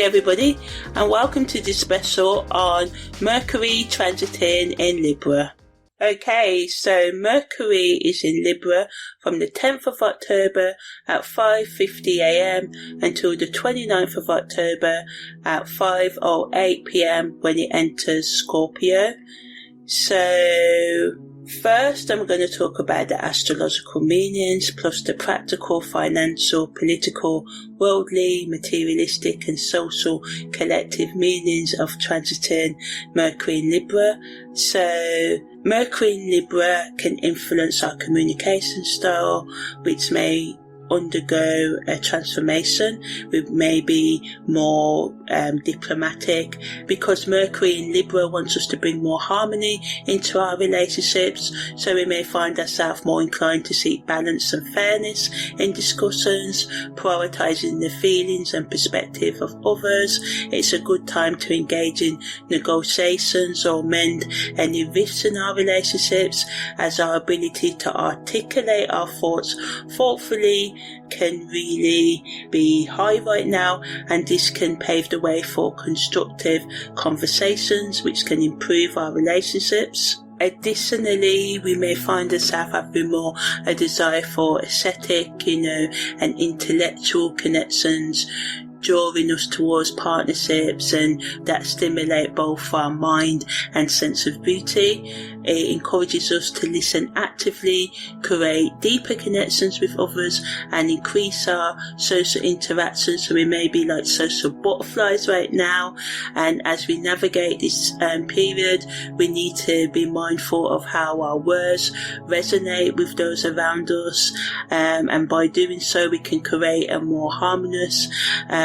everybody, and welcome to this special on Mercury transiting in Libra. Okay, so Mercury is in Libra from the 10th of October at 5:50 a.m. until the 29th of October at 5:08 p.m. when it enters Scorpio. So first, I'm going to talk about the astrological meanings, plus the practical, financial, political, worldly, materialistic and social collective meanings of transiting Mercury in Libra. So Mercury in Libra can influence our communication style, which may undergo a transformation. We may be more diplomatic, because Mercury in Libra wants us to bring more harmony into our relationships, so we may find ourselves more inclined to seek balance and fairness in discussions, prioritizing the feelings and perspective of others. It's a good time to engage in negotiations or mend any rifts in our relationships, as our ability to articulate our thoughts thoughtfully can really be high right now, and this can pave the way for constructive conversations which can improve our relationships. Additionally, we may find ourselves having more a desire for aesthetic, and intellectual connections, drawing us towards partnerships, and that stimulate both our mind and sense of beauty. It encourages us to listen actively, create deeper connections with others, and increase our social interactions. So we may be like social butterflies right now, and as we navigate this period, we need to be mindful of how our words resonate with those around us, and by doing so we can create a more harmonious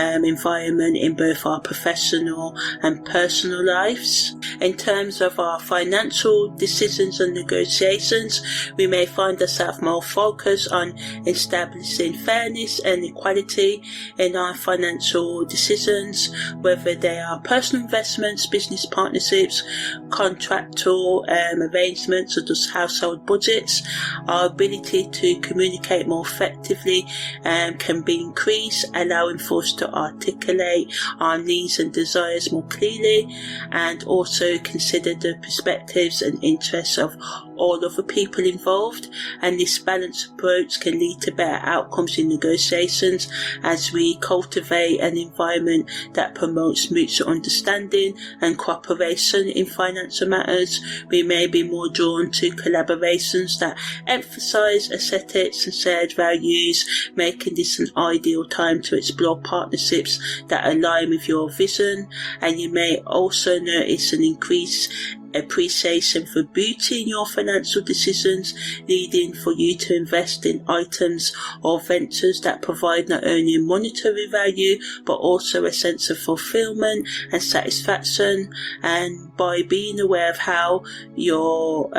environment in both our professional and personal lives. In terms of our financial decisions and negotiations, we may find ourselves more focused on establishing fairness and equality in our financial decisions, whether they are personal investments, business partnerships, contractual arrangements, or just household budgets. Our ability to communicate more effectively can be increased, allowing for us to articulate our needs and desires more clearly, and also consider the perspectives and interests of all other people involved. And this balanced approach can lead to better outcomes in negotiations, as we cultivate an environment that promotes mutual understanding and cooperation in financial matters. We may be more drawn to collaborations that emphasize aesthetics and shared values, making this an ideal time to explore partnerships that align with your vision. And you may also notice an increased appreciation for beauty in your financial decisions, leading for you to invest in items or ventures that provide not only monetary value but also a sense of fulfillment and satisfaction. And by being aware of how your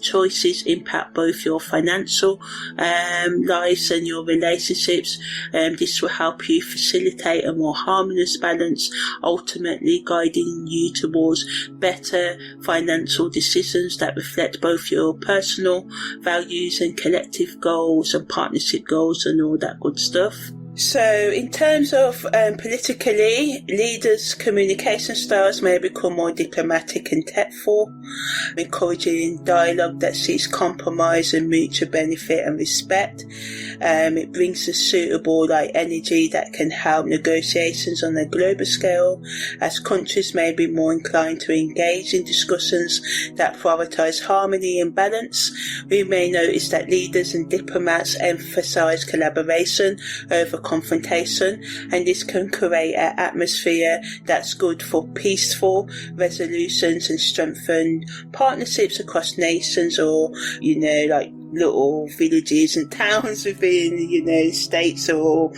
choices impact both your financial lives and your relationships, this will help you facilitate a more harmonious balance, ultimately guiding you towards better financial decisions that reflect both your personal values and collective goals and partnership goals and all that good stuff. So in terms of politically, leaders' communication styles may become more diplomatic and tactful, encouraging dialogue that seeks compromise and mutual benefit and respect. It brings a suitable energy that can help negotiations on a global scale, as countries may be more inclined to engage in discussions that prioritise harmony and balance. We may notice that leaders and diplomats emphasise collaboration over confrontation, and this can create an atmosphere that's good for peaceful resolutions and strengthen partnerships across nations, or little villages and towns within states, or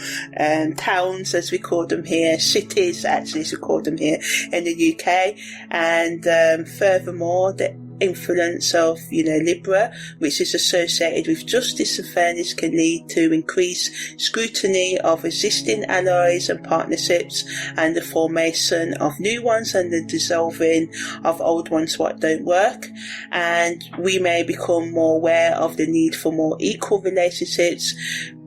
towns as we call them here, cities actually as we call them here in the UK. And furthermore, the influence of Libra, which is associated with justice and fairness, can lead to increased scrutiny of existing allies and partnerships, and the formation of new ones, and the dissolving of old ones what don't work. And we may become more aware of the need for more equal relationships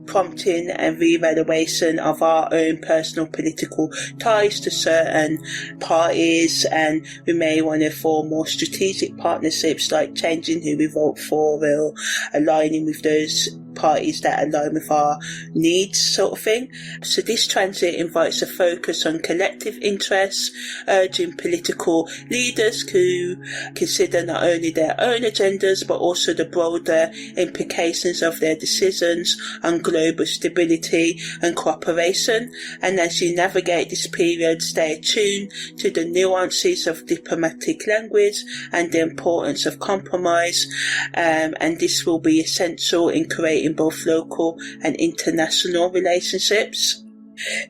prompting a reevaluation of our own personal political ties to certain parties, and we may want to form more strategic partnerships, like changing who we vote for or aligning with those parties that align with our needs, sort of thing. So this transit invites a focus on collective interests, urging political leaders to consider not only their own agendas but also the broader implications of their decisions on global stability and cooperation. And as you navigate this period, stay attuned to the nuances of diplomatic language and the importance of compromise, and this will be essential in creating both local and international relationships.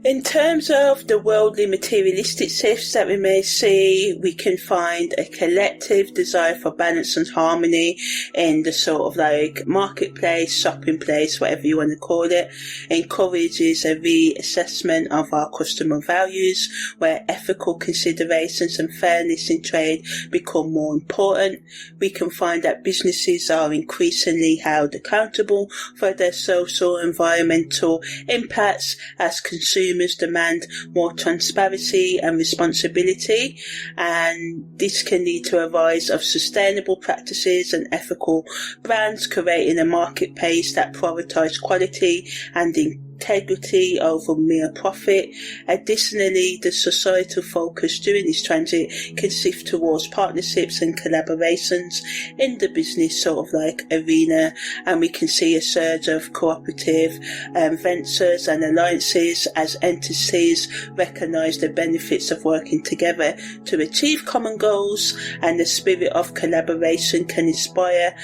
In terms of the worldly materialistic shifts that we may see, we can find a collective desire for balance and harmony in the sort of like marketplace, shopping place, whatever you want to call it. Encourages a reassessment of our customer values, where ethical considerations and fairness in trade become more important. We can find that businesses are increasingly held accountable for their social and environmental impacts as consumers demand more transparency and responsibility, and this can lead to a rise of sustainable practices and ethical brands, creating a marketplace that prioritises quality and integrity over mere profit. Additionally, the societal focus during this transit can shift towards partnerships and collaborations in the business sort of like arena, and we can see a surge of cooperative ventures and alliances as entities recognise the benefits of working together to achieve common goals, and the spirit of collaboration can inspire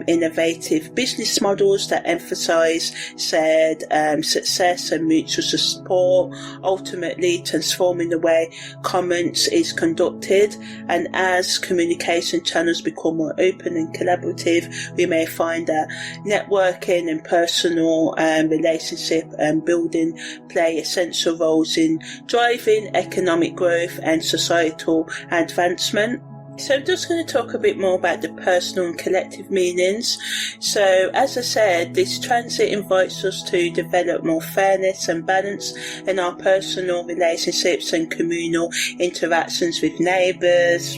innovative business models that emphasise shared success and mutual support, ultimately transforming the way commerce is conducted. And as communication channels become more open and collaborative, we may find that networking and personal relationship and building play essential roles in driving economic growth and societal advancement. So I'm just going to talk a bit more about the personal and collective meanings. So as I said, this transit invites us to develop more fairness and balance in our personal relationships and communal interactions with neighbours,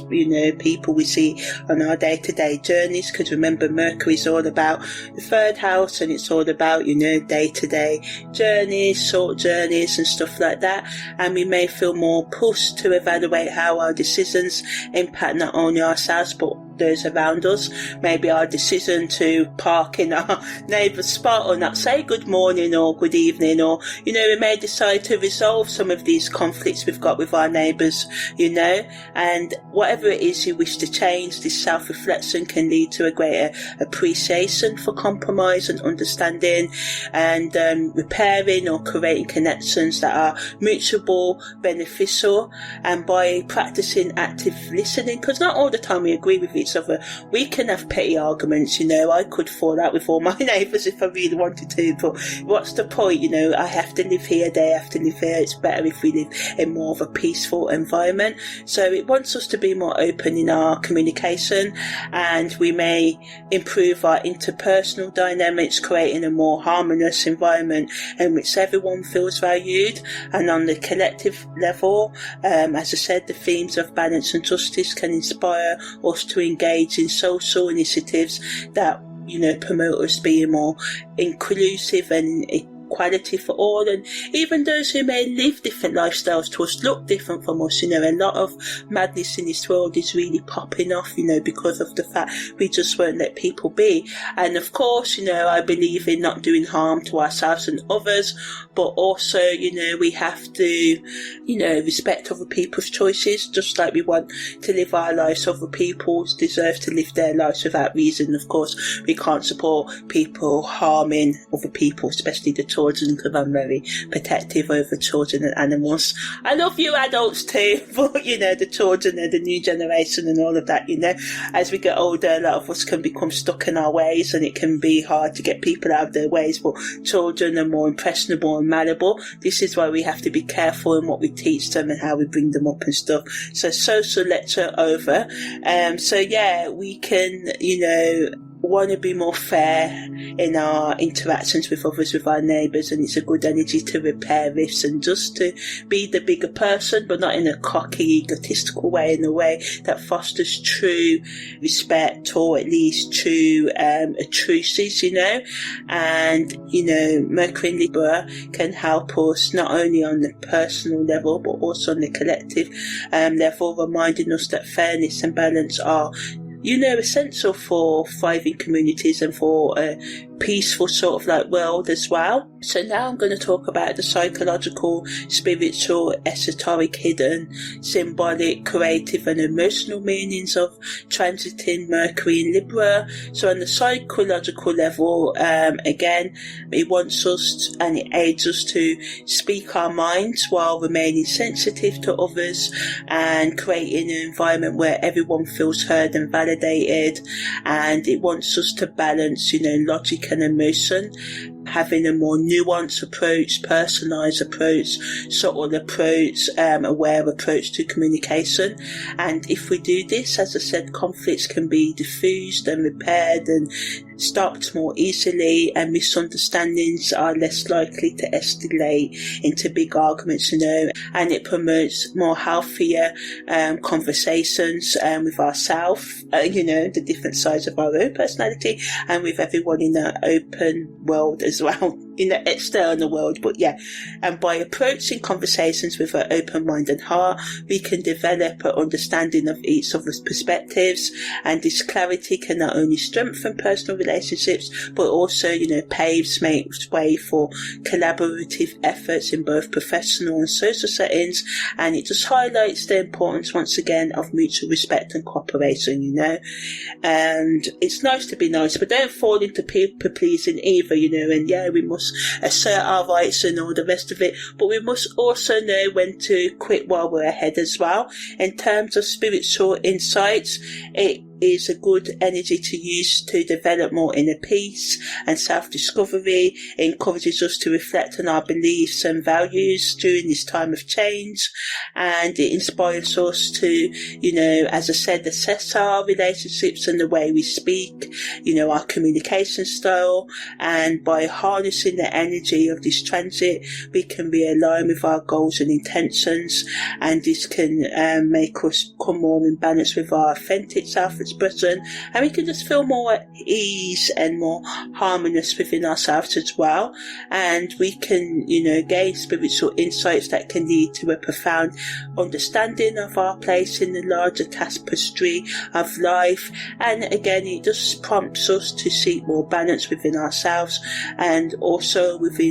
people we see on our day-to-day journeys, because remember, Mercury is all about the third house, and it's all about, day-to-day journeys, short journeys and stuff like that. And we may feel more pushed to evaluate how our decisions impact not only ourselves but those around us. Maybe our decision to park in our neighbour's spot or not say good morning or good evening, or we may decide to resolve some of these conflicts we've got with our neighbours, and whatever it is you wish to change, this self-reflection can lead to a greater appreciation for compromise and understanding, and repairing or creating connections that are mutual beneficial. And by practicing active listening, because not all the time we agree with each other, we can have petty arguments. I could fall out with all my neighbours if I really wanted to, but what's the point? I have to live here, they have to live here. It's better if we live in more of a peaceful environment. So it wants us to be more open in our communication, and we may improve our interpersonal dynamics, creating a more harmonious environment in which everyone feels valued. And on the collective level, as I said, the themes of balance and justice can inspire us to engage in social initiatives that promote us being more inclusive and equality for all, and even those who may live different lifestyles to us, look different from us. A lot of madness in this world is really popping off, because of the fact we just won't let people be. And of course, I believe in not doing harm to ourselves and others, but also, we have to, respect other people's choices, just like we want to live our lives. Other people deserve to live their lives without reason. Of course, we can't support people harming other people, especially the children, because I'm very protective over children and animals. I love you adults too, but the children and the new generation and all of that, as we get older, a lot of us can become stuck in our ways, and it can be hard to get people out of their ways, but children are more impressionable and malleable. This is why we have to be careful in what we teach them and how we bring them up and stuff. So social lecture over. So yeah, we can, want to be more fair in our interactions with others, with our neighbours, and it's a good energy to repair rifts and just to be the bigger person, but not in a cocky, egotistical way, in a way that fosters true respect, or at least true truces, and Mercury in Libra can help us not only on the personal level but also on the collective level, reminding us that fairness and balance are essential for thriving communities and for a peaceful sort of world as well. So now I'm going to talk about the psychological, spiritual, esoteric, hidden, symbolic, creative and emotional meanings of transiting Mercury in Libra. So on the psychological level, again, it wants us and it aids us to speak our minds while remaining sensitive to others and creating an environment where everyone feels heard and validated. And it wants us to balance, logic and emotion, having a more nuanced approach, personalised approach, subtle approach, aware approach to communication. And if we do this, as I said, conflicts can be diffused and repaired and stopped more easily, and misunderstandings are less likely to escalate into big arguments, and it promotes more healthier conversations with ourselves, the different sides of our own personality, and with everyone in the open world as well, in the external world. But and by approaching conversations with an open mind and heart, we can develop an understanding of each other's perspectives, and this clarity can not only strengthen personal relationships but also makes way for collaborative efforts in both professional and social settings. And it just highlights the importance once again of mutual respect and cooperation, and it's nice to be nice, but don't fall into people pleasing either, and we must assert our rights and all the rest of it, but we must also know when to quit while we're ahead as well. In terms of spiritual insights, it is a good energy to use to develop more inner peace and self-discovery. It encourages us to reflect on our beliefs and values during this time of change, and it inspires us to, as I said, assess our relationships and the way we speak, our communication style. And by harnessing the energy of this transit, we can realign with our goals and intentions, and this can make us come more in balance with our authentic self-expression, and we can just feel more at ease and more harmonious within ourselves as well. And we can, gain spiritual insights that can lead to a profound understanding of our place in the larger tapestry of life. And again, it just prompts us to seek more balance within ourselves and also within,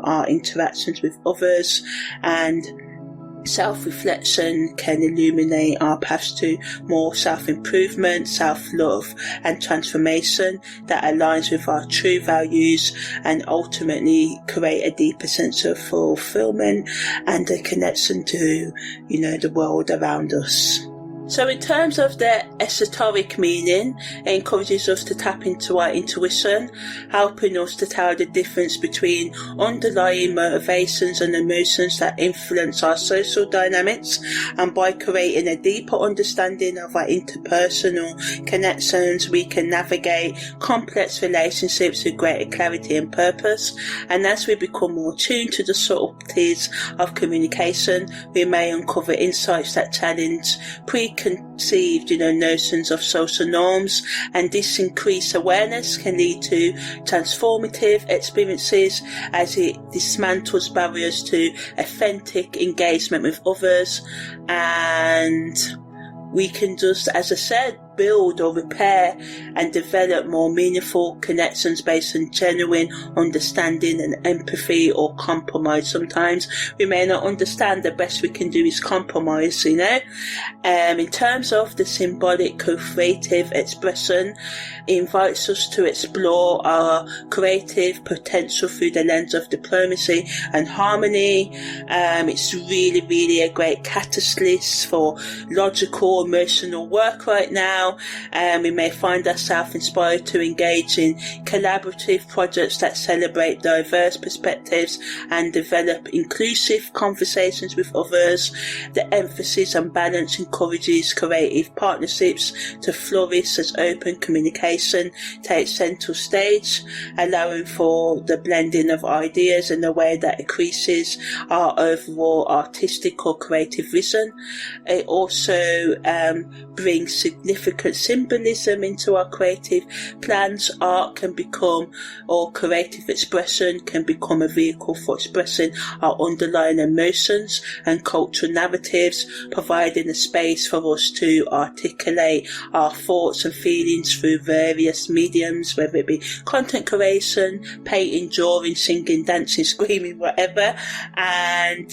our interactions with others. And self-reflection can illuminate our paths to more self-improvement, self-love and transformation that aligns with our true values, and ultimately create a deeper sense of fulfillment and a connection to, the world around us. So in terms of the esoteric meaning, it encourages us to tap into our intuition, helping us to tell the difference between underlying motivations and emotions that influence our social dynamics. And by creating a deeper understanding of our interpersonal connections, we can navigate complex relationships with greater clarity and purpose. And as we become more tuned to the subtleties of communication, we may uncover insights that challenge preconceived, notions of social norms, and this increased awareness can lead to transformative experiences as it dismantles barriers to authentic engagement with others. And we can just, as I said, build or repair and develop more meaningful connections based on genuine understanding and empathy, or compromise. Sometimes we may not understand, the best we can do is compromise, In terms of the symbolic co-creative expression, it invites us to explore our creative potential through the lens of diplomacy and harmony. It's really, really a great catalyst for logical, emotional work right now. now, and we may find ourselves inspired to engage in collaborative projects that celebrate diverse perspectives and develop inclusive conversations with others. The emphasis on balance encourages creative partnerships to flourish as open communication takes central stage, allowing for the blending of ideas in a way that increases our overall artistic or creative vision. It also brings significant symbolism into our creative plans. Art can become, or creative expression can become, a vehicle for expressing our underlying emotions and cultural narratives, providing a space for us to articulate our thoughts and feelings through various mediums, whether it be content creation, painting, drawing, singing, dancing, screaming, whatever. And,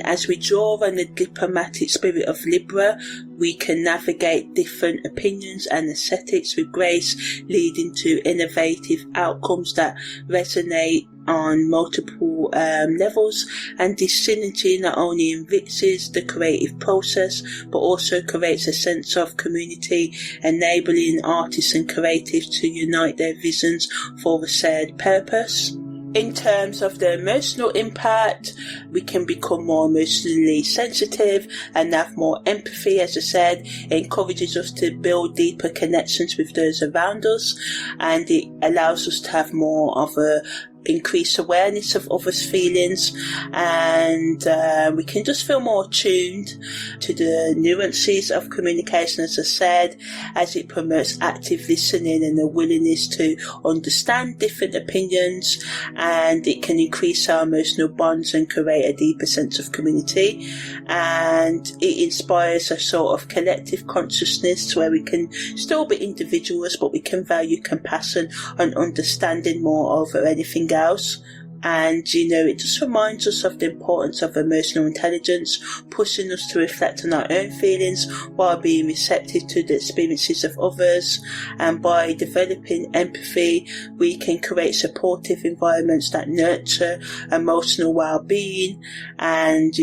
as we draw on the diplomatic spirit of Libra, we can navigate different opinions and aesthetics with grace, leading to innovative outcomes that resonate on multiple levels. And this synergy not only enriches the creative process but also creates a sense of community, enabling artists and creatives to unite their visions for a shared purpose. In terms of the emotional impact, we can become more emotionally sensitive and have more empathy. As I said, it encourages us to build deeper connections with those around us, and it allows us to have more of a increased awareness of others' feelings, and we can just feel more tuned to the nuances of communication, as I said, as it promotes active listening and a willingness to understand different opinions, and it can increase our emotional bonds and create a deeper sense of community. And it inspires a sort of collective consciousness where we can still be individuals, but we can value compassion and understanding more over anything else. And it just reminds us of the importance of emotional intelligence, pushing us to reflect on our own feelings while being receptive to the experiences of others. And by developing empathy, we can create supportive environments that nurture emotional well-being and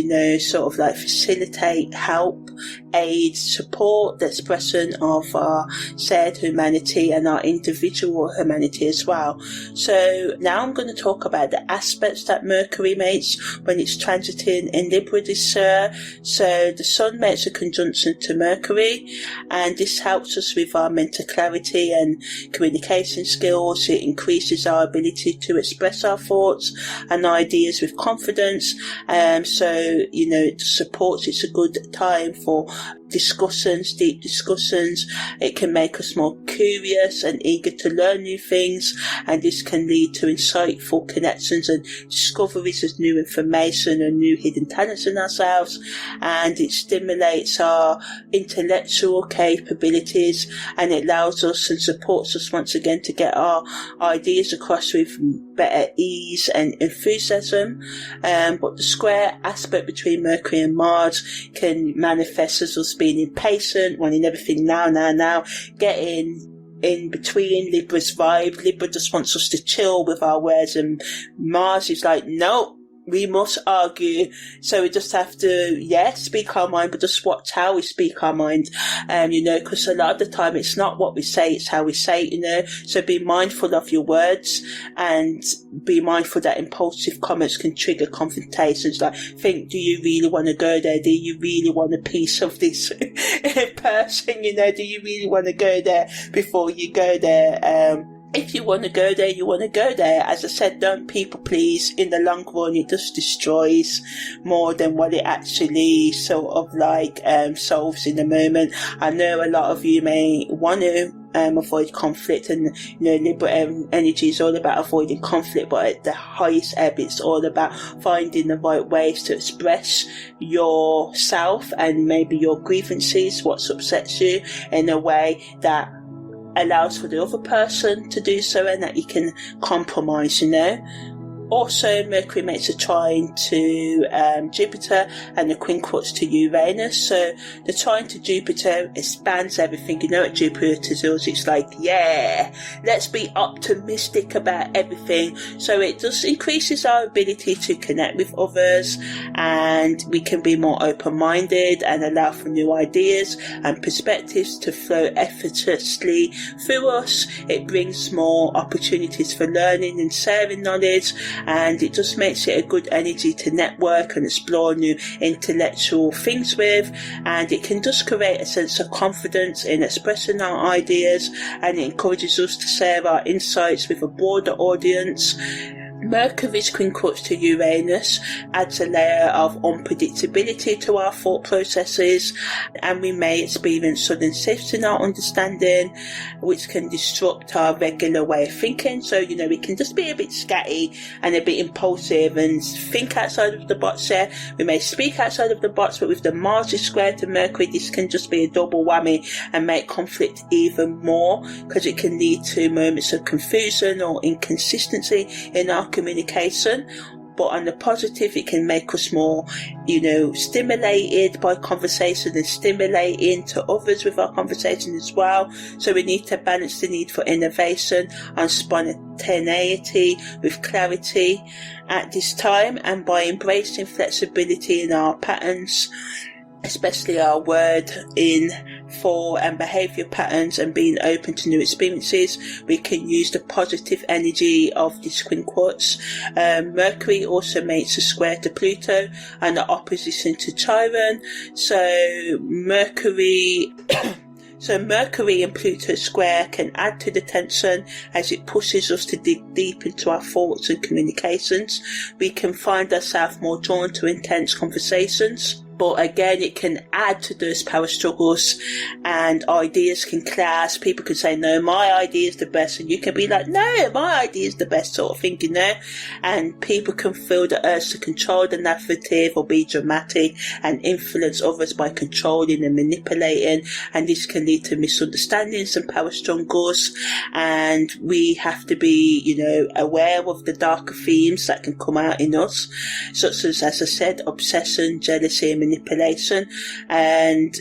sort of like facilitate, help, aid, support the expression of our shared humanity and our individual humanity as well. So now I'm going to talk about the aspects that Mercury makes when it's transiting in Libra this year. So the Sun makes a conjunction to Mercury, and this helps us with our mental clarity and communication skills. It increases our ability to express our thoughts and ideas with confidence. It supports, it's a good time for discussions, deep discussions. It can make us more curious and eager to learn new things, and this can lead to insightful connections and discoveries of new information and new hidden talents in ourselves. And it stimulates our intellectual capabilities, and it allows us and supports us once again to get our ideas across with better ease and enthusiasm. But the square aspect between Mercury and Mars can manifest as us being impatient, wanting everything now, getting in between Libra's vibe. Libra just wants us to chill with our words, and Mars is like, no, we must argue. So we just have to, speak our mind, but just watch how we speak our mind. Because a lot of the time it's not what we say, it's how we say it, So be mindful of your words, and be mindful that impulsive comments can trigger confrontations. Like, think, do you really want to go there? Do you really want a piece of this person? Do you really want to go there before you go there? If you want to go there, you want to go there. As I said, don't people please. In the long run, it just destroys more than what it actually sort of like solves in the moment. I know a lot of you may want to avoid conflict, and Libra energy is all about avoiding conflict, but at the highest ebb it's all about finding the right ways to express yourself and maybe your grievances, what upsets you, in a way that allows for the other person to do so, and that you can compromise. Also, Mercury makes a trine to Jupiter and the quincunx to Uranus. So the trine to Jupiter expands everything. You know what Jupiter does? It's like, yeah, let's be optimistic about everything. So it just increases our ability to connect with others, and we can be more open-minded and allow for new ideas and perspectives to flow effortlessly through us. It brings more opportunities for learning and sharing knowledge, and it just makes it a good energy to network and explore new intellectual things with, and it can just create a sense of confidence in expressing our ideas, and it encourages us to share our insights with a broader audience. Mercury's quincunx to Uranus adds a layer of unpredictability to our thought processes, and we may experience sudden shifts in our understanding, which can disrupt our regular way of thinking. So, we can just be a bit scatty and a bit impulsive and think outside of the box there. We may speak outside of the box, but with the Mars square to Mercury, this can just be a double whammy and make conflict even more, because it can lead to moments of confusion or inconsistency in our communication. But on the positive, it can make us more, stimulated by conversation and stimulating to others with our conversation as well. So we need to balance the need for innovation and spontaneity with clarity at this time, and by embracing flexibility in our patterns, especially our word in, for and behaviour patterns, and being open to new experiences, we can use the positive energy of this quincunx. Mercury also makes a square to Pluto and the opposition to Chiron. So Mercury and Pluto square can add to the tension as it pushes us to dig deep into our thoughts and communications. We can find ourselves more drawn to intense conversations, but again, it can add to those power struggles, and ideas can clash. People can say, no, my idea is the best, and you can be like, no, my idea is the best, sort of thing, and people can feel the urge to control the narrative or be dramatic and influence others by controlling and manipulating, and this can lead to misunderstandings and power struggles. And we have to be, aware of the darker themes that can come out in us, such as I said, obsession, jealousy, and manipulation, and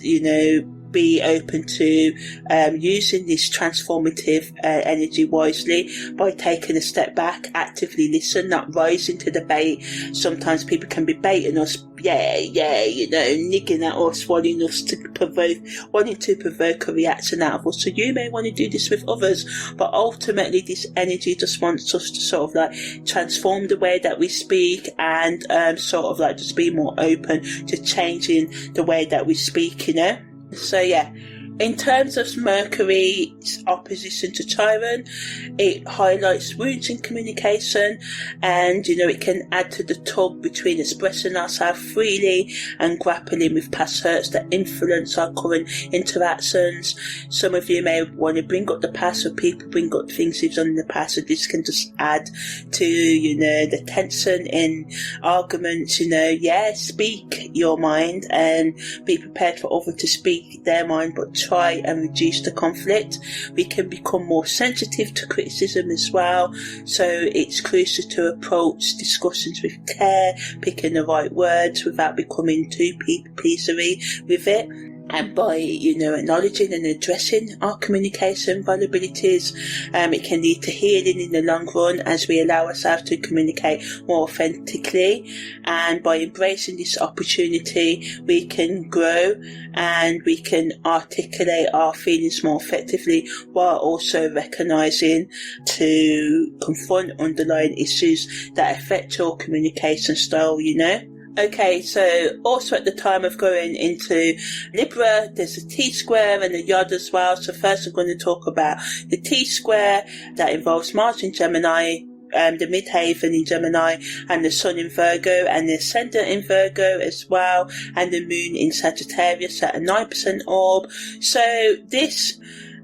be open to using this transformative energy wisely by taking a step back, actively listen, not rising to the bait. Sometimes people can be baiting us, nigging at us, wanting to provoke a reaction out of us. So you may want to do this with others, but ultimately this energy just wants us to sort of like transform the way that we speak, and sort of like just be more open to changing the way that we speak, So yeah, in terms of Mercury's opposition to Chiron, it highlights wounds in communication, and it can add to the tug between expressing ourselves freely and grappling with past hurts that influence our current interactions. Some of you may want to bring up the past, or people bring up things they've done in the past, so this can just add to the tension in arguments. Speak your mind and be prepared for others to speak their mind, but try and reduce the conflict. We can become more sensitive to criticism as well, so it's crucial to approach discussions with care, picking the right words without becoming too people-pleasery with it. And by, acknowledging and addressing our communication vulnerabilities, it can lead to healing in the long run as we allow ourselves to communicate more authentically. And by embracing this opportunity, we can grow and we can articulate our feelings more effectively, while also recognizing to confront underlying issues that affect your communication style, Okay, so also at the time of going into Libra, there's a T-square and a Yod as well. So first I'm going to talk about the T-square that involves Mars in Gemini, the midhaven in Gemini, and the Sun in Virgo, and the Ascendant in Virgo as well, and the Moon in Sagittarius at a 9% orb. So this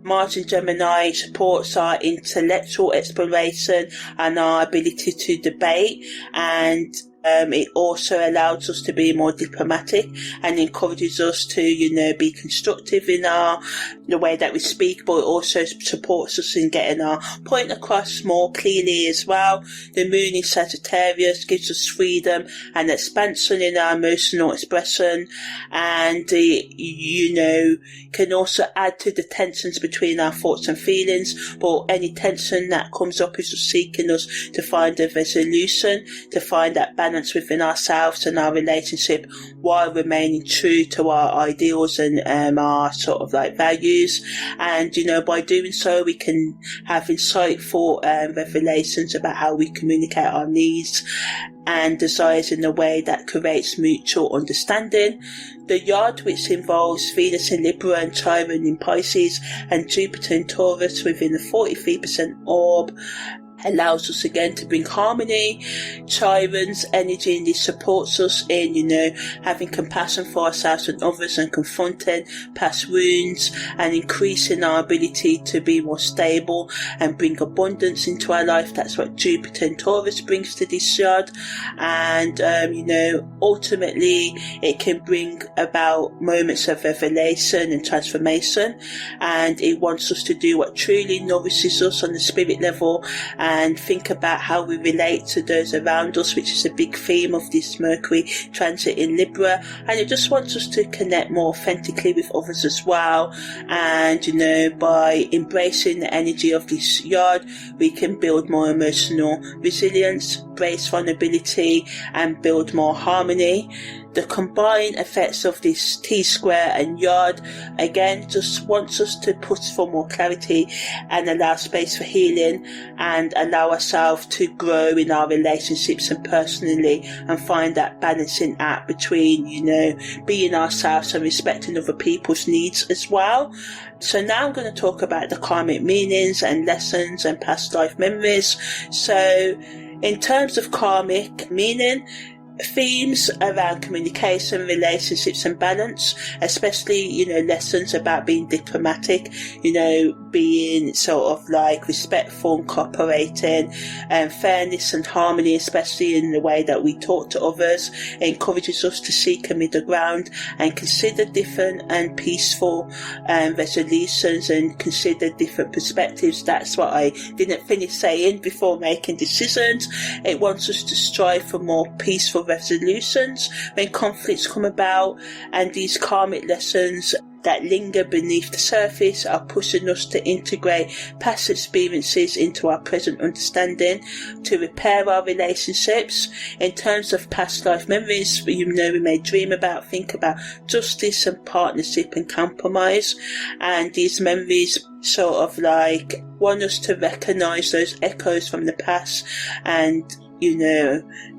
Mars in Gemini supports our intellectual exploration and our ability to debate, and It also allows us to be more diplomatic and encourages us to, be constructive in the way that we speak, but it also supports us in getting our point across more clearly as well. The moon in Sagittarius gives us freedom and expansion in our emotional expression, and can also add to the tensions between our thoughts and feelings. But any tension that comes up is just seeking us to find a resolution, to find that balance within ourselves and our relationship, while remaining true to our ideals and our sort of like values. And by doing so, we can have insightful revelations about how we communicate our needs and desires in a way that creates mutual understanding. The yard, which involves Venus in Libra and Chiron in Pisces and Jupiter in Taurus within the 43% orb, allows us again to bring harmony. Chiron's energy in this supports us in, having compassion for ourselves and others and confronting past wounds and increasing our ability to be more stable and bring abundance into our life. That's what Jupiter in Taurus brings to this yard. And, ultimately it can bring about moments of revelation and transformation. And it wants us to do what truly nourishes us on the spirit level, and think about how we relate to those around us, which is a big theme of this Mercury transit in Libra. And it just wants us to connect more authentically with others as well. And, by embracing the energy of this yard, we can build more emotional resilience, brace vulnerability, and build more harmony. The combined effects of this T-square and yard, again, just wants us to push for more clarity and allow space for healing and allow ourselves to grow in our relationships and personally, and find that balancing act between, being ourselves and respecting other people's needs as well. So now I'm going to talk about the karmic meanings and lessons and past life memories. So in terms of karmic meaning, themes around communication, relationships and balance, especially, lessons about being diplomatic, being sort of like respectful and cooperating, and fairness and harmony, especially in the way that we talk to others. It encourages us to seek a middle ground and consider different and peaceful resolutions and consider different perspectives. That's what I didn't finish saying before making decisions. It wants us to strive for more peaceful resolutions when conflicts come about, and these karmic lessons that linger beneath the surface are pushing us to integrate past experiences into our present understanding to repair our relationships. In terms of past life memories, we may dream about, think about justice and partnership and compromise, and these memories sort of like want us to recognize those echoes from the past, and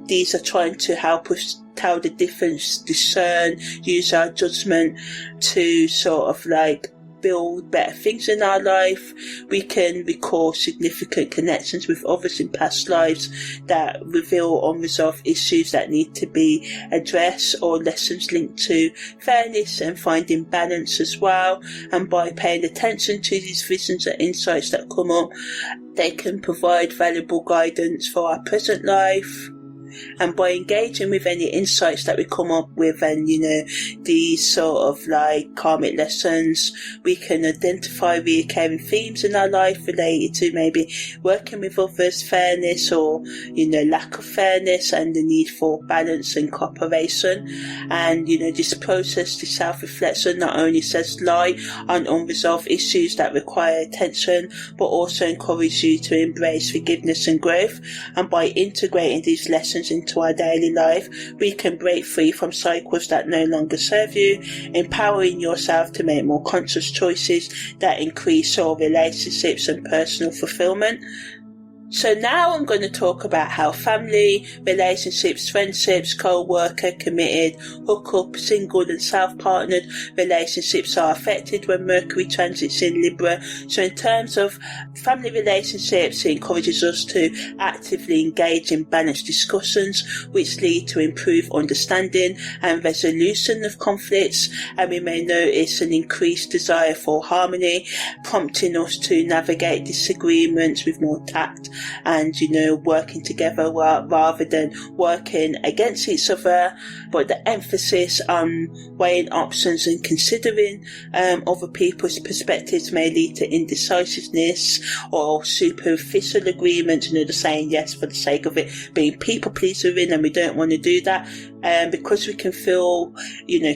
these are trying to help us tell the difference, discern, use our judgment to sort of like build better things in our life. We can recall significant connections with others in past lives that reveal unresolved issues that need to be addressed, or lessons linked to fairness and finding balance as well. And by paying attention to these visions and insights that come up, they can provide valuable guidance for our present life. And by engaging with any insights that we come up with and, these sort of like karmic lessons, we can identify recurring themes in our life related to maybe working with others, fairness, or, lack of fairness, and the need for balance and cooperation. And, this process, this self-reflection, not only sheds light on unresolved issues that require attention, but also encourages you to embrace forgiveness and growth. And by integrating these lessons into our daily life, we can break free from cycles that no longer serve you, empowering yourself to make more conscious choices that increase your relationships and personal fulfillment. So now I'm going to talk about how family, relationships, friendships, co-worker, committed, hookup, single and self-partnered relationships are affected when Mercury transits in Libra. So in terms of family relationships, it encourages us to actively engage in balanced discussions which lead to improved understanding and resolution of conflicts, and we may notice an increased desire for harmony, prompting us to navigate disagreements with more tact and, working together rather than working against each other. But the emphasis on weighing options and considering other people's perspectives may lead to indecisiveness or superficial agreement, the saying yes for the sake of it, being people pleasing, and we don't want to do that. Because we can feel,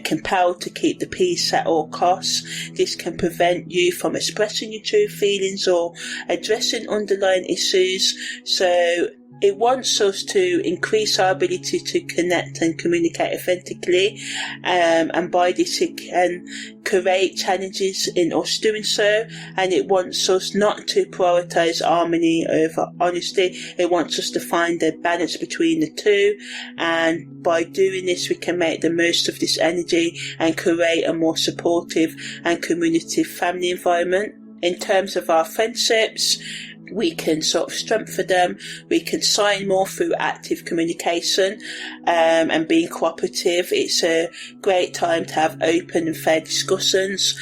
compelled to keep the peace at all costs, this can prevent you from expressing your true feelings or addressing underlying issues. So it wants us to increase our ability to connect and communicate authentically, and by this it can create challenges in us doing so, and it wants us not to prioritise harmony over honesty. It wants us to find a balance between the two, and by doing this we can make the most of this energy and create a more supportive and communicative family environment. In terms of our friendships, we can sort of strengthen them, we can sign more through active communication and being cooperative. It's a great time to have open and fair discussions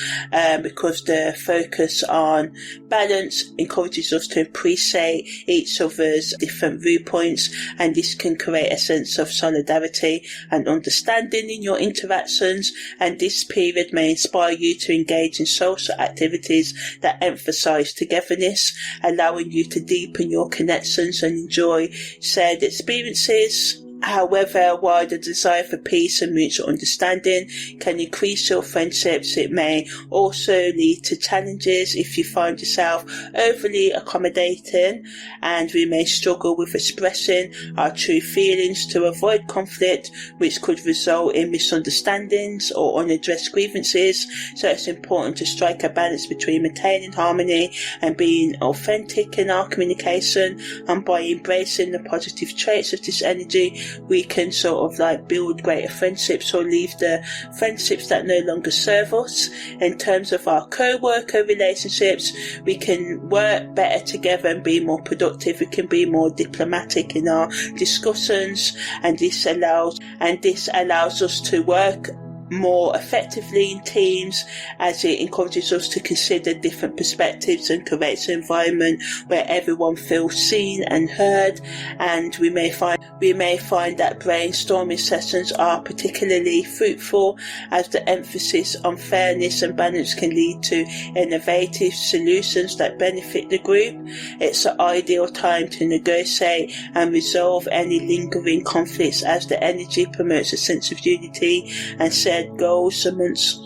because the focus on balance encourages us to appreciate each other's different viewpoints, and this can create a sense of solidarity and understanding in your interactions. And this period may inspire you to engage in social activities that emphasise togetherness, allowing you to deepen your connections and enjoy shared experiences. However, while the desire for peace and mutual understanding can increase your friendships, it may also lead to challenges if you find yourself overly accommodating, and we may struggle with expressing our true feelings to avoid conflict, which could result in misunderstandings or unaddressed grievances. So it's important to strike a balance between maintaining harmony and being authentic in our communication, and by embracing the positive traits of this energy, we can sort of build greater friendships or leave the friendships that no longer serve us. In terms of our co-worker relationships, we can work better together and be more productive. We can be more diplomatic in our discussions, and this allows us to work more effectively in teams, as it encourages us to consider different perspectives and creates an environment where everyone feels seen and heard. And we may find that brainstorming sessions are particularly fruitful, as the emphasis on fairness and balance can lead to innovative solutions that benefit the group. It's an ideal time to negotiate and resolve any lingering conflicts, as the energy promotes a sense of unity and shared goals amongst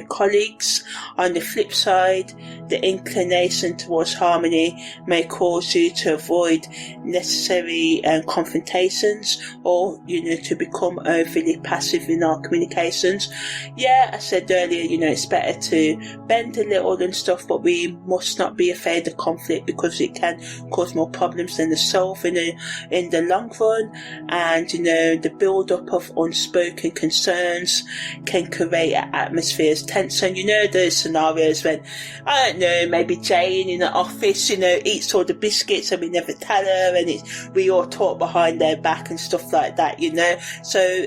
colleagues. On the flip side, the inclination towards harmony may cause you to avoid necessary confrontations, or to become overly passive in our communications. I said earlier, it's better to bend a little and stuff, but we must not be afraid of conflict, because it can cause more problems than the solve in the long run. And the build up of unspoken concerns can create atmospheres tension. Those scenarios when, I don't know, maybe Jane in the office, eats all the biscuits and we never tell her, and we all talk behind their back and stuff like that, So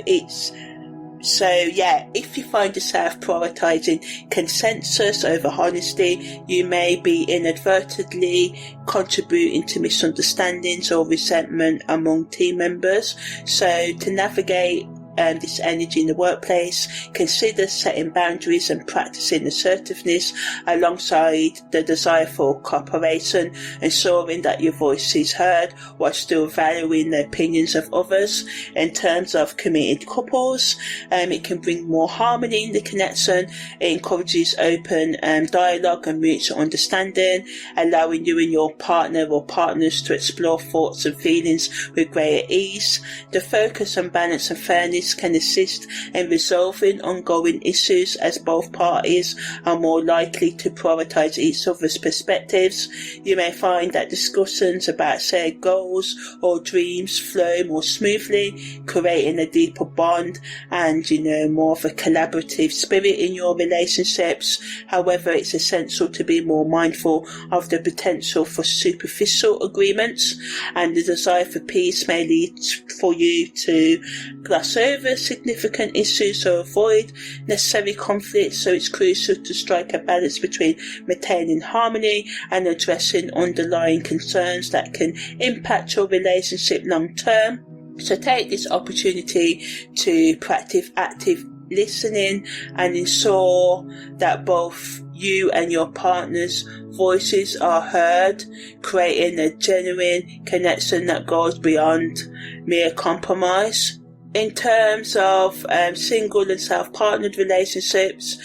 if you find yourself prioritising consensus over honesty, you may be inadvertently contributing to misunderstandings or resentment among team members. So to navigate this energy in the workplace, consider setting boundaries and practicing assertiveness alongside the desire for cooperation, ensuring that your voice is heard while still valuing the opinions of others. In terms of committed couples, it can bring more harmony in the connection. It encourages open dialogue and mutual understanding, allowing you and your partner or partners to explore thoughts and feelings with greater ease. The focus on balance and fairness can assist in resolving ongoing issues, as both parties are more likely to prioritise each other's perspectives. You may find that discussions about shared goals or dreams flow more smoothly, creating a deeper bond and more of a collaborative spirit in your relationships. However, it's essential to be more mindful of the potential for superficial agreements, and the desire for peace may lead for you to gloss over over significant issues or avoid necessary conflicts, so it's crucial to strike a balance between maintaining harmony and addressing underlying concerns that can impact your relationship long term. So take this opportunity to practice active listening and ensure that both you and your partner's voices are heard, creating a genuine connection that goes beyond mere compromise. In terms of single and self-partnered relationships,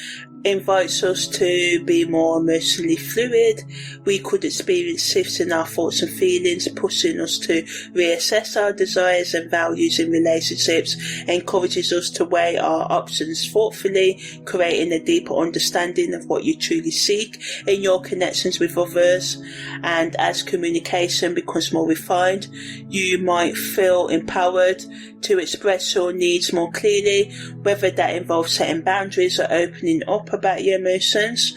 invites us to be more emotionally fluid. We could experience shifts in our thoughts and feelings, pushing us to reassess our desires and values in relationships, encourages us to weigh our options thoughtfully, creating a deeper understanding of what you truly seek in your connections with others. And as communication becomes more refined, you might feel empowered to express your needs more clearly, whether that involves setting boundaries or opening up about your emotions.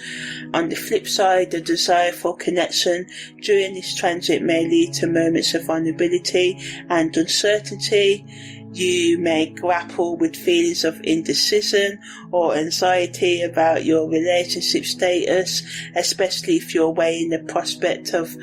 On the flip side, the desire for connection during this transit may lead to moments of vulnerability and uncertainty. You may grapple with feelings of indecision or anxiety about your relationship status, especially if you're weighing the prospect of,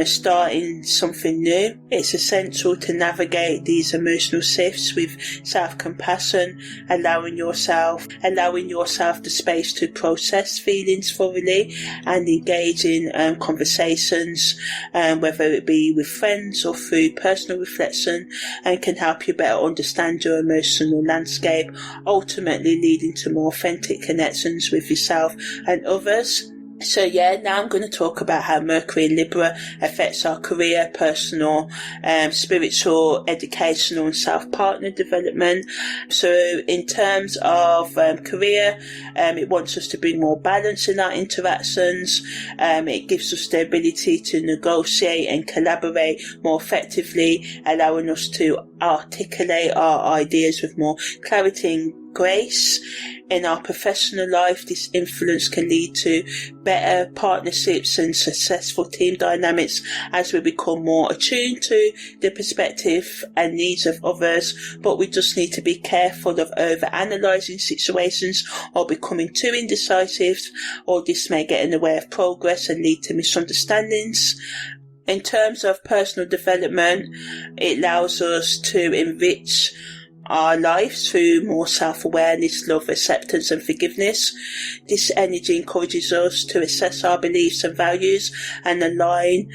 starting something new. It's essential to navigate these emotional shifts with self-compassion, allowing yourself the space to process feelings thoroughly and engage in conversations, whether it be with friends or through personal reflection, and can help you better understand your emotional landscape, ultimately leading to more authentic connections with yourself and others. So now I'm going to talk about how Mercury in Libra affects our career, personal, spiritual, educational and self-partner development. So in terms of career, it wants us to bring more balance in our interactions. It gives us the ability to negotiate and collaborate more effectively, allowing us to articulate our ideas with more clarity and grace. In our professional life, this influence can lead to better partnerships and successful team dynamics as we become more attuned to the perspective and needs of others, but we just need to be careful of over-analysing situations or becoming too indecisive, or this may get in the way of progress and lead to misunderstandings. In terms of personal development, it allows us to enrich our lives through more self-awareness, love, acceptance and forgiveness. This energy encourages us to assess our beliefs and values and align,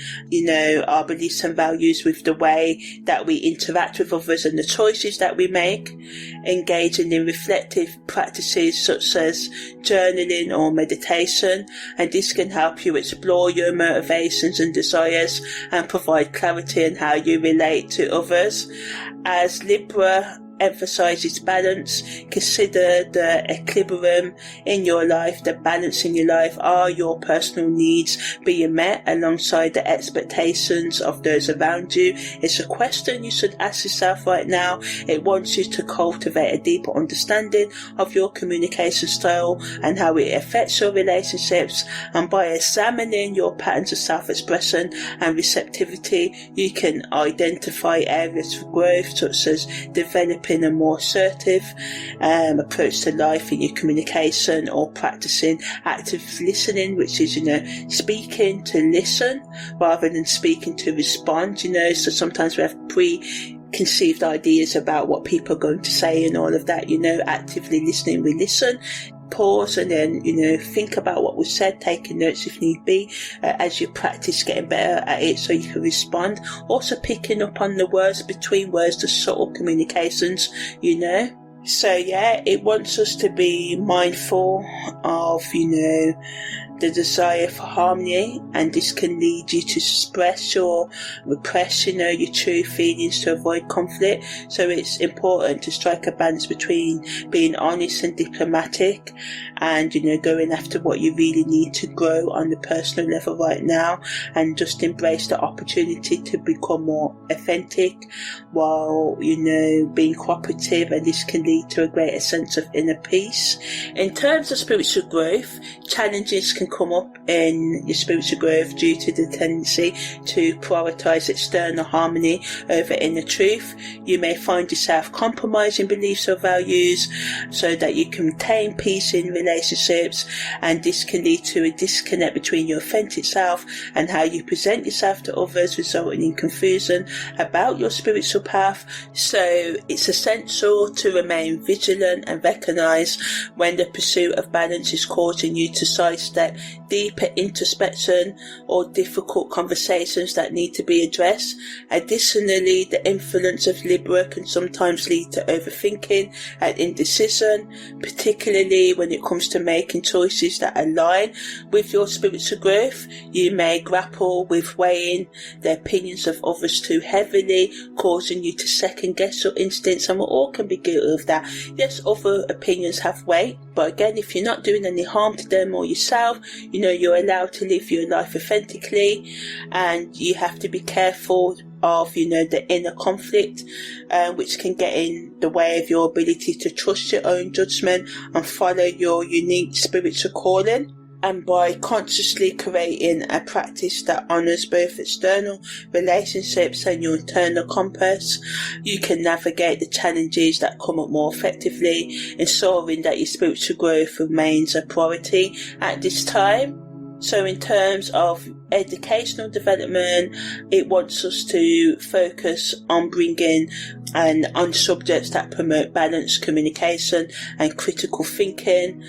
our beliefs and values with the way that we interact with others and the choices that we make. Engaging in reflective practices such as journaling or meditation, and this can help you explore your motivations and desires and provide clarity in how you relate to others. As Libra emphasizes balance, consider the equilibrium in your life. The balance in your life are your personal needs being met alongside the expectations of those around you. It's a question you should ask yourself right now. It wants you to cultivate a deeper understanding of your communication style and how it affects your relationships, and by examining your patterns of self-expression and receptivity, you can identify areas for growth, such as developing a more assertive approach to life in your communication, or practicing active listening, which is speaking to listen rather than speaking to respond. So sometimes we have preconceived ideas about what people are going to say and all of that. Actively listening, we listen, pause, and then think about what was said, taking notes if need be, as you practice getting better at it so you can respond. Also picking up on the words between words, the subtle communications. So it wants us to be mindful of the desire for harmony, and this can lead you to suppress or repress your true feelings to avoid conflict. So it's important to strike a balance between being honest and diplomatic, and going after what you really need to grow on the personal level right now, and just embrace the opportunity to become more authentic while being cooperative, and this can lead to a greater sense of inner peace. In terms of spiritual growth, challenges can can come up in your spiritual growth due to the tendency to prioritise external harmony over inner truth. You may find yourself compromising beliefs or values so that you can maintain peace in relationships, and this can lead to a disconnect between your authentic self and how you present yourself to others, resulting in confusion about your spiritual path. So it's essential to remain vigilant and recognise when the pursuit of balance is causing you to sidestep deeper introspection or difficult conversations that need to be addressed. Additionally, the influence of Libra can sometimes lead to overthinking and indecision, particularly when it comes to making choices that align with your spiritual growth. You may grapple with weighing the opinions of others too heavily, causing you to second guess your instincts, and we all can be guilty of that. Yes, other opinions have weight, but again, if you're not doing any harm to them or yourself, you're allowed to live your life authentically, and you have to be careful of the inner conflict, which can get in the way of your ability to trust your own judgment and follow your unique spiritual calling. And by consciously creating a practice that honours both external relationships and your internal compass, you can navigate the challenges that come up more effectively, ensuring that your spiritual growth remains a priority at this time. So in terms of educational development, it wants us to focus on bringing and on subjects that promote balanced communication and critical thinking.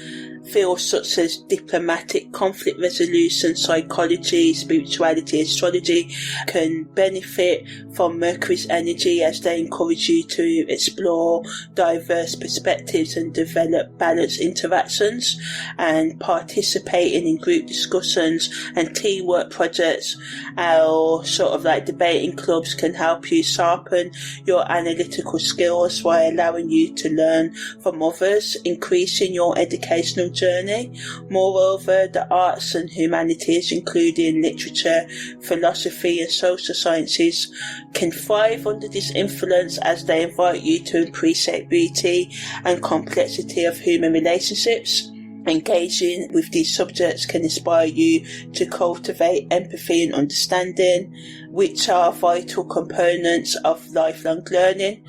Fields such as diplomatic conflict resolution, psychology, spirituality, astrology can benefit from Mercury's energy as they encourage you to explore diverse perspectives and develop balanced interactions, and participating in group discussions and teamwork projects or sort of like debating clubs can help you sharpen your analytical skills while allowing you to learn from others, increasing your educational journey. Moreover, the arts and humanities, including literature, philosophy and social sciences, can thrive under this influence as they invite you to appreciate beauty and complexity of human relationships. Engaging with these subjects can inspire you to cultivate empathy and understanding, which are vital components of lifelong learning.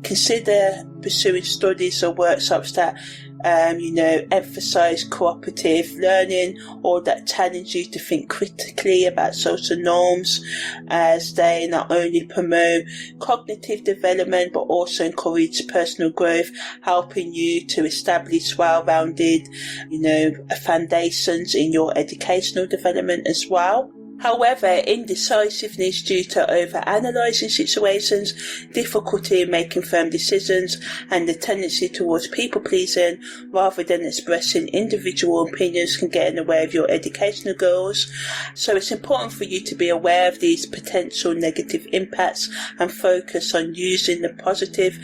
Consider pursuing studies or workshops that emphasize cooperative learning or that challenge you to think critically about social norms, as they not only promote cognitive development but also encourage personal growth, helping you to establish well-rounded, foundations in your educational development as well. However, indecisiveness due to over-analysing situations, difficulty in making firm decisions, and the tendency towards people-pleasing rather than expressing individual opinions can get in the way of your educational goals. So it's important for you to be aware of these potential negative impacts and focus on using the positive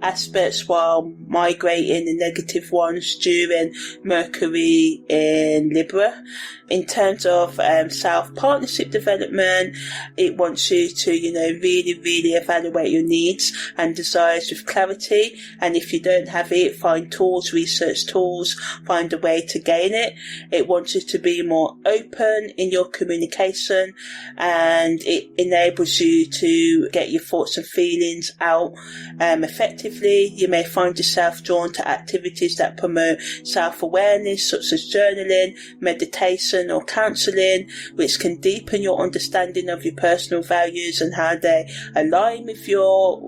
aspects while migrating the negative ones during Mercury in Libra. In terms of self-partnership development, it wants you to, really evaluate your needs and desires with clarity. And if you don't have it, find tools, research tools, find a way to gain it. It wants you to be more open in your communication, and it enables you to get your thoughts and feelings out effectively. You may find yourself drawn to activities that promote self-awareness, such as journaling, meditation or counselling, which can deepen your understanding of your personal values and how they align with your,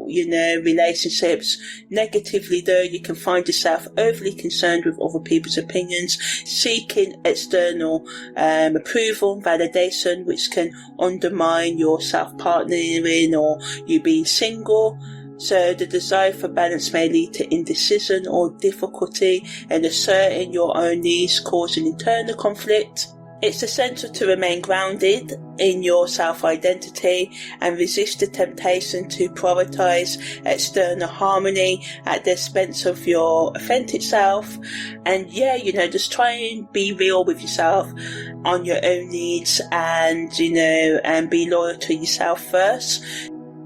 relationships. Negatively though, you can find yourself overly concerned with other people's opinions, seeking external approval and validation, which can undermine your self-partnering or you being single. So the desire for balance may lead to indecision or difficulty in asserting your own needs, causing internal conflict. It's essential to remain grounded in your self-identity and resist the temptation to prioritise external harmony at the expense of your authentic self. And just try and be real with yourself on your own needs and, and be loyal to yourself first.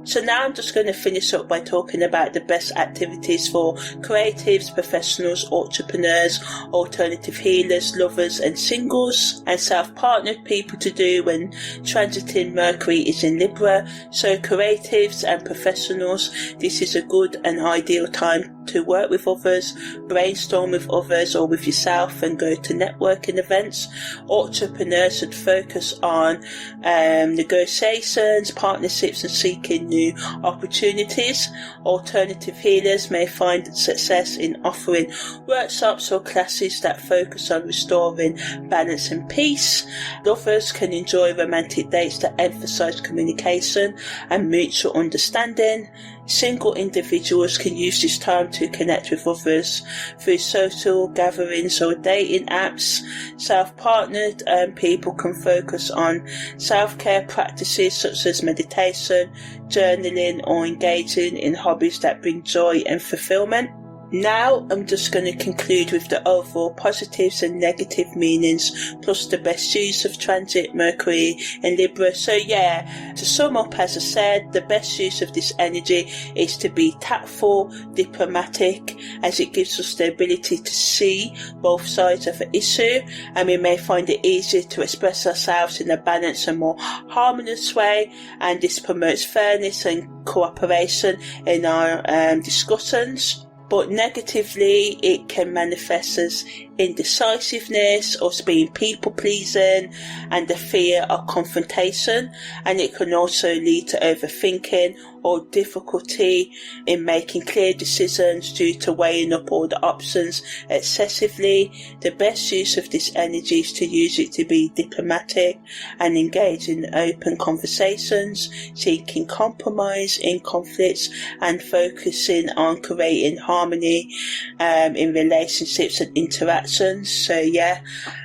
So now I'm just going to finish up by talking about the best activities for creatives, professionals, entrepreneurs, alternative healers, lovers and singles, and self-partnered people to do when transiting Mercury is in Libra. So creatives and professionals, this is a good and ideal time to work with others, brainstorm with others or with yourself and go to networking events. Entrepreneurs should focus on negotiations, partnerships and seeking new opportunities. Alternative healers may find success in offering workshops or classes that focus on restoring balance and peace. Lovers can enjoy romantic dates that emphasize communication and mutual understanding. Single individuals can use this time to connect with others through social gatherings or dating apps. Self-partnered people can focus on self-care practices such as meditation, journaling, or engaging in hobbies that bring joy and fulfillment. Now I'm just going to conclude with the overall positives and negative meanings plus the best use of transit Mercury in Libra. So yeah, to sum up, as I said, the best use of this energy is to be tactful, diplomatic, as it gives us the ability to see both sides of an issue, and we may find it easier to express ourselves in a balanced and more harmonious way, and this promotes fairness and cooperation in our discussions. But negatively, it can manifest as indecisiveness, us being people-pleasing, and the fear of confrontation, and it can also lead to overthinking or difficulty in making clear decisions due to weighing up all the options excessively. The best use of this energy is to use it to be diplomatic and engage in open conversations, seeking compromise in conflicts and focusing on creating harmony in relationships and interactions. So yeah,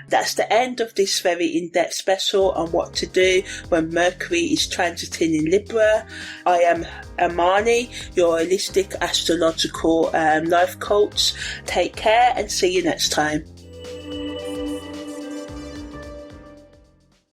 that's the end of this very in-depth special on what to do when Mercury is transiting in Libra. I am Amani, your holistic astrological life coach. Take care and see you next time.